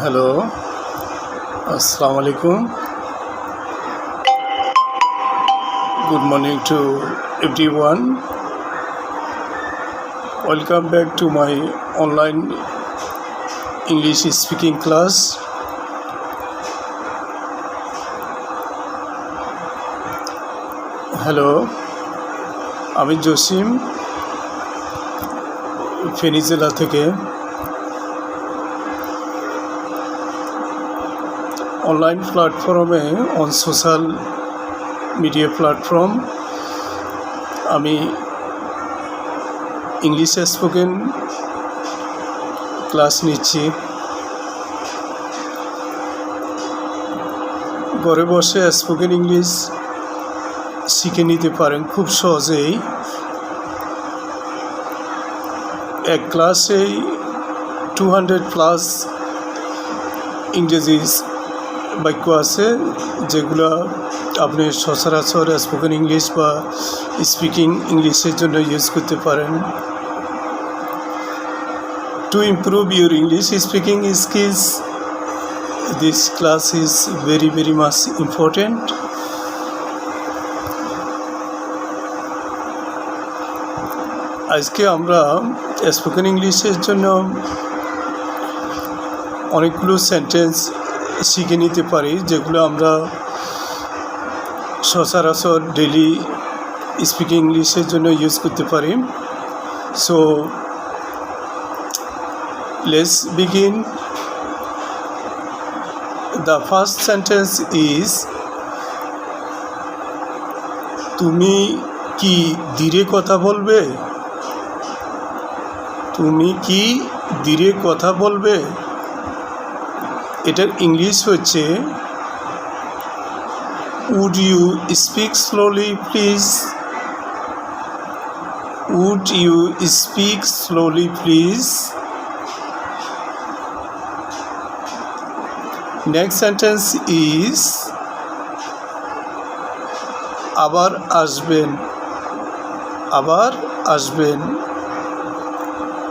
Hello, Assalamu alaikum. Good morning to everyone. Welcome back to my online English speaking class. Hello, আমি জসিম ফেনী জেলা থেকে online প্ল্যাটফর্মে on social media platform আমি English spoken class নিচ্ছি। ঘরে বসে স্পোকেন ইংলিশ শিখে নিতে পারেন খুব সহজেই। এক ক্লাসেই 200+ ইংরেজি বাক্য আছে, যেগুলো আপনি সচরাচর স্পোকেন ইংলিশ বা স্পিকিং ইংলিশের জন্য ইউজ করতে পারেন। To improve your English speaking skills, this class is very much important. আজকে আমরা স্পোকেন ইংলিশের জন্য অনেকগুলো সেন্টেন্স শিখে নিতে পারি, যেগুলো আমরা সচরাচর ডেইলি স্পিকিং ইংলিশের জন্য ইউজ করতে পারি। So let's begin. The first sentence is, তুমি কি ধীরে কথা বলবে? তুমি কি ধীরে কথা বলবে? এটার ইংলিশ হচ্ছে, would you speak slowly please? Would you speak slowly please? Next sentence is, আবার আসবেন। আবার আসবেন,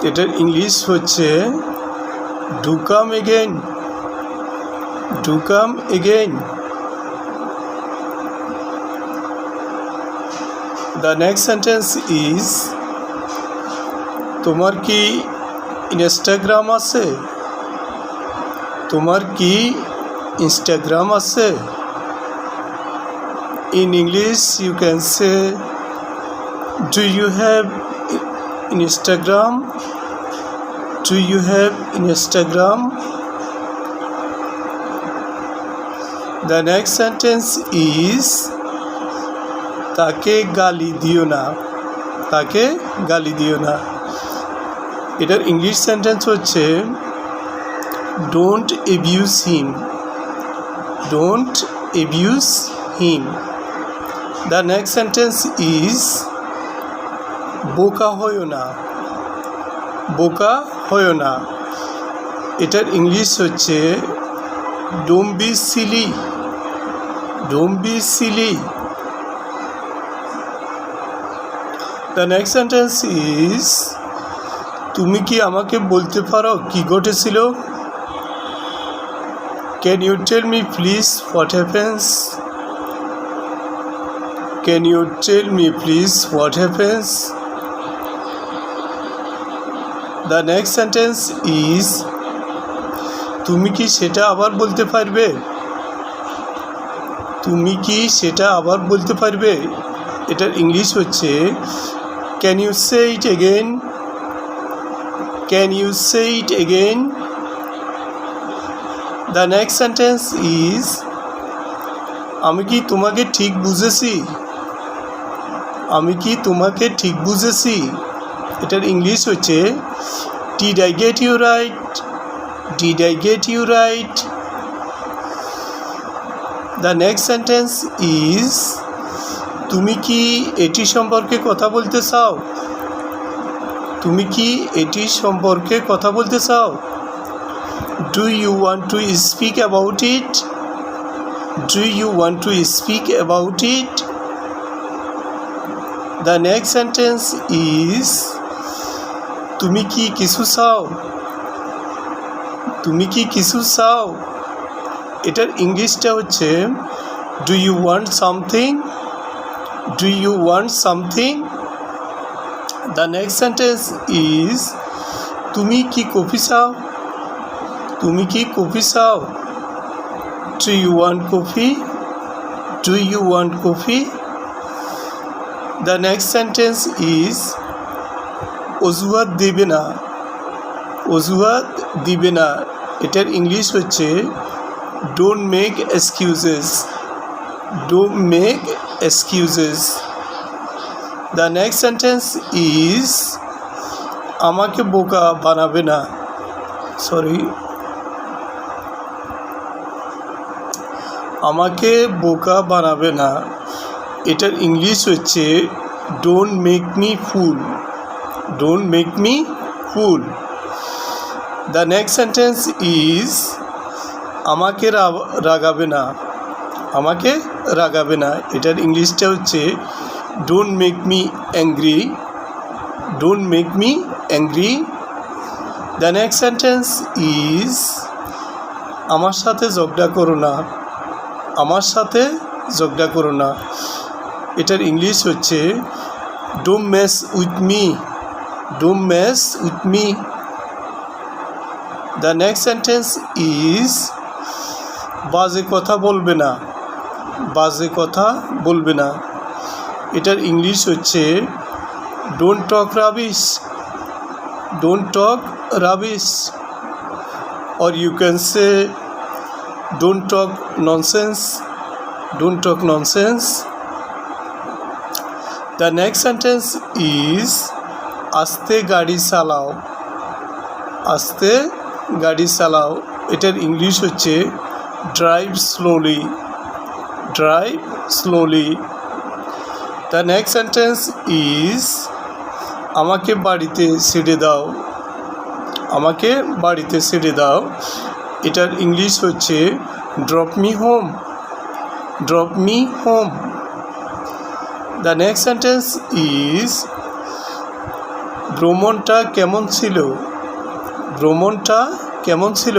এটার ইংলিশ হচ্ছে, do come again. Do come again. The next sentence is, তোমার কি ইনস্টাগ্রাম আছে? তোমার কি ইনস্টাগ্রাম আছে? In English you can say, do you have Instagram? Do you have Instagram? The next sentence is, তাকে গালি দিও না। তাকে গালি দিও না, এটার ইংলিশ সেন্টেন্স হচ্ছে, don't abuse him. Don't abuse him. The next sentence is, বোকা হয়ো না। বোকা হয়ো না, এটার ইংলিশ হচ্ছে, don't be silly. Don't be silly. The next sentence is, তুমি কি আমাকে বলতে পারো কি ঘটেছিল? Can you tell me please what happens? Can you tell me please what happens? The next sentence is, তুমি কি সেটা আবার বলতে পারবে? তুমি কি সেটা আবার বলতে পারবে? এটার ইংলিশ হচ্ছে, can you say it again? Can you say it again? The next sentence is, আমি কি তোমাকে ঠিক বুঝেছি? আমি কি তোমাকে ঠিক বুঝেছি? এটার ইংলিশ হচ্ছে, did I get you right? Did I get you right? The next sentence is, তুমি কি এটি সম্পর্কে কথা বলতে চাও? তুমি কি এটি সম্পর্কে কথা বলতে চাও? Do you want to speak about it? Do you want to speak about it? The next sentence is, তুমি কি কিছু চাও? তুমি কি কিছু চাও? এটার ইংলিশটা হচ্ছে do you want something? Do you want something? The next sentence is তুমি কি কফি চাও? তুমি কি কফি চাও? Do you want coffee? Do you want coffee? The next sentence is অজুহাত দেবে না। অজুহাত দিবে না, এটার ইংলিশ হচ্ছে don't make excuses. Don't make excuses. The next sentence is আমাকে বোকা বানাবে না। আমাকে বোকা বানাবে না, এটার ইংলিশ হচ্ছে don't make me full. Don't make me full. The next sentence is আমাকে রাগাবে না। আমাকে রাগাবে না, এটার ইংলিশটা হচ্ছে don't make me angry. Don't make me angry. The next sentence is আমার সাথে ঝগড়া করো না। আমার সাথে ঝগড়া করো না, এটার ইংলিশ হচ্ছে don't mess with me. Don't mess with me. The next sentence is বাজে কথা বলবে না। বাজে কথা বলবে না, এটার ইংলিশ হচ্ছে don't talk rubbish. Don't talk rubbish. or you can say don't talk nonsense. Don't talk nonsense. The next sentence is আস্তে গাড়ি চালাও। আস্তে গাড়ি চালাও, এটার ইংলিশ হচ্ছে drive slowly. Drive slowly. The next sentence is আমাকে বাড়িতে ছেড়ে দাও। আমাকে বাড়িতে ছেড়ে দাও, এটার ইংলিশ হচ্ছে drop me home. Drop me home. The next sentence is ভ্রমণটা কেমন ছিল? ভ্রমণটা কেমন ছিল,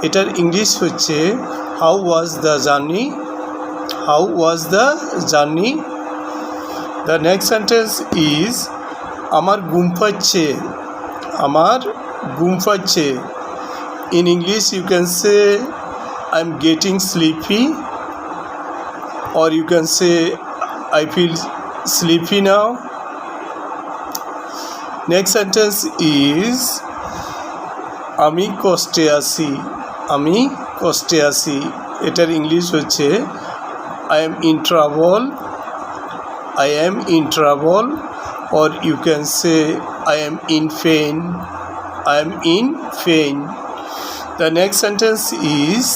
এটার ইংলিশ হচ্ছে how was the journey. How was the journey. The next sentence is আমার ঘুম পাচ্ছে। আমার ঘুম পাচ্ছে, in English you can say I'm getting sleepy, or you can say I feel sleepy now. Next sentence is আমি কষ্টে আছি। আমি কষ্টে আছি, এটার ইংলিশ হচ্ছে I am in trouble. I am in trouble, or you can say I am in pain. I am in pain. The next sentence is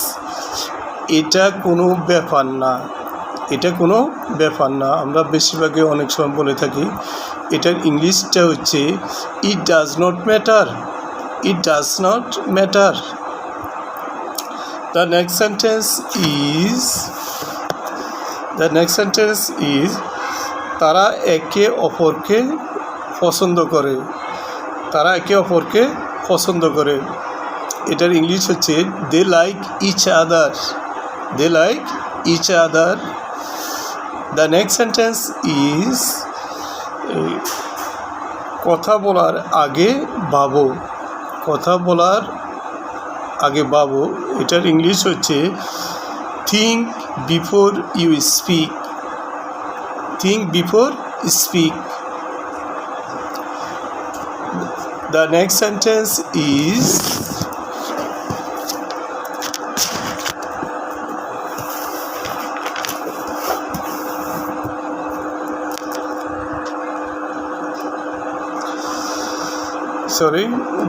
এটা কোনো ব্যাপার না। এটা কোনো ব্যাপার না, আমরা বেশিরভাগই অনেক সময় বলে থাকি। এটার ইংলিশটা হচ্ছে it does not matter. It does not matter. The next sentence is তারা একে অপরকে পছন্দ করে। তারা একে অপরকে পছন্দ করে, এটার ইংলিশ হচ্ছে they like each other. They like each other. The next sentence is কথা বলার আগে ভাবো। কথা বলার আগে ভাবো, এটার ইংলিশ হচ্ছে think before you speak. Think before speak. The next sentence is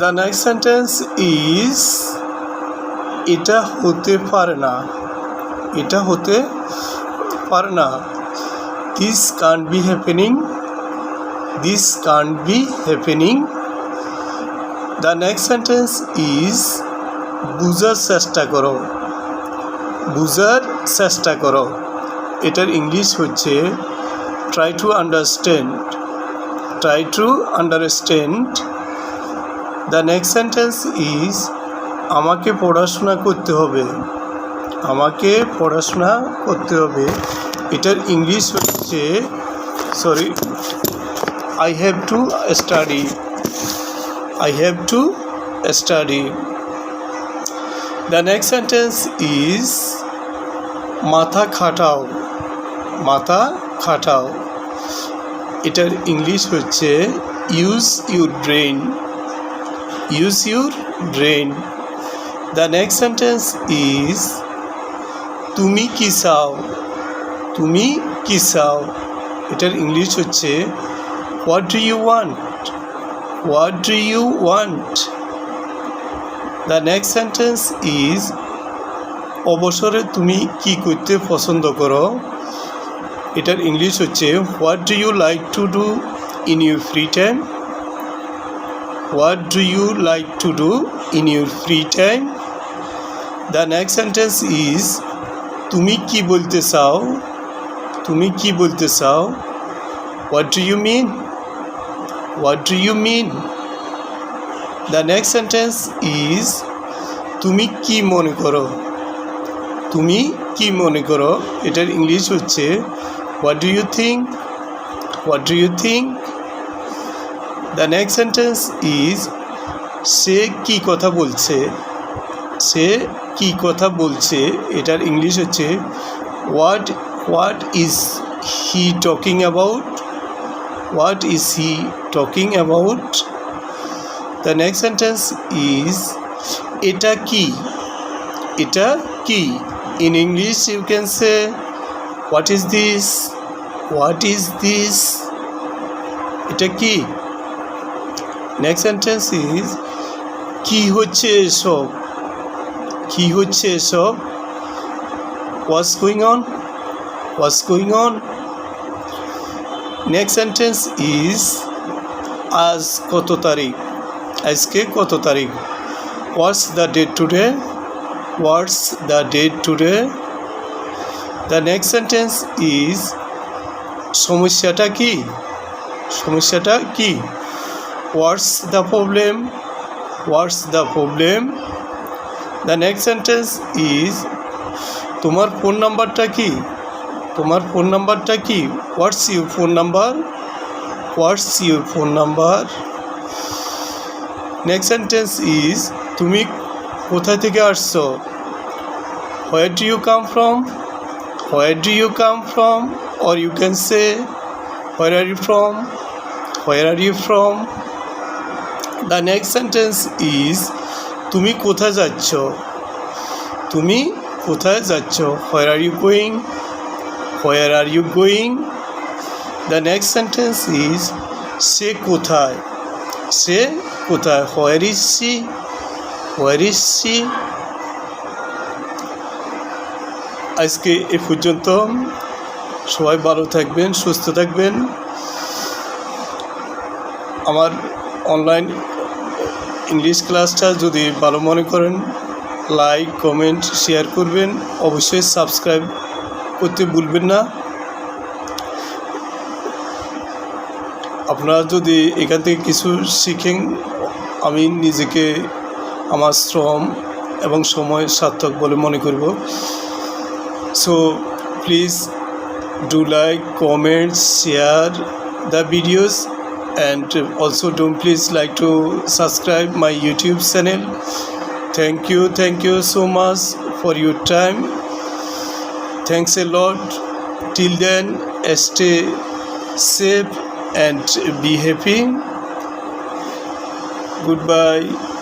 the next sentence is এটা হতে পারে না। এটা হতে পারে না, this can't be happening. This can't be happening. The next sentence is বুঝার চেষ্টা করো। বুঝার চেষ্টা করো, এটার ইংলিশ হচ্ছে try to understand. Try to understand. The next sentence is আমাকে পড়াশোনা করতে হবে, আমাকে পড়াশোনা করতে হবে। এটার ইংলিশ হচ্ছে I have to study. I have to study. The next sentence is মাথা খাটাও, মাথা খাটাও। এটার ইংলিশ হচ্ছে use your brain. Use your brain. The next sentence is তুমি কি চাও, তুমি কি চাও। এটার ইংলিশ হচ্ছে what do you want, what do you want. The next sentence is অবসরে তুমি কি করতে পছন্দ করো। এটার ইংলিশ হচ্ছে what do you like to do in your free time, what do you like to do in your free time. The next sentence is তুমি কি বলতে চাও, তুমি কি বলতে চাও। What do you mean, what do you mean. The next sentence is তুমি কি মনে করো, তুমি কি মনে করো। এটার ইংলিশ হচ্ছে what do you think, what do you think. The next sentence is সে কি কথা বলছে, সে কি কথা বলছে। এটার ইংলিশ হচ্ছে what is he talking about, what is he talking about. The next sentence is এটা কি, এটা কি। In English you can say what is this, what is this. এটা কি। Next sentence is কি হচ্ছে এসব, কি হচ্ছে এসব। What's going on, what's going on. Next sentence is আজ কত তারিখ, আজকে কত তারিখ। What's the date today, what's the date today. The next sentence is সমস্যাটা কি, সমস্যাটা কি। What's the problem, what's the problem. The next sentence is তোমার ফোন নাম্বারটা কি, তোমার ফোন নাম্বারটা কি। What's your phone number, what's your phone number. Next sentence is তুমি কোথা থেকে আসছো। Where do you come from, where do you come from. Or you can say where are you from, where are you from. The next sentence is তুমি কোথায় যাচ্ছ, তুমি কোথায় যাচ্ছ। Where are you going, where are you going. The next sentence is সে কোথায়, সে কোথায়। Where is she, where is she. আজকে এ পর্যন্ত। সবাই ভালো থাকবেন, সুস্থ থাকবেন। আমার অনলাইন ইংলিশ ক্লাসটা যদি ভালো মনে করেন লাইক কমেন্ট শেয়ার করবেন, অবশ্যই সাবস্ক্রাইব করতে ভুলবেন না। আপনারা যদি এখান থেকে কিছু শিখেন, আমি নিজেকে আমার শ্রম এবং সময় সার্থক বলে মনে করব। So please do like, comment, share the videos, and also don't please like to subscribe my YouTube channel. Thank you so much for your time. Thanks a lot. Till then, stay safe and be happy. Goodbye.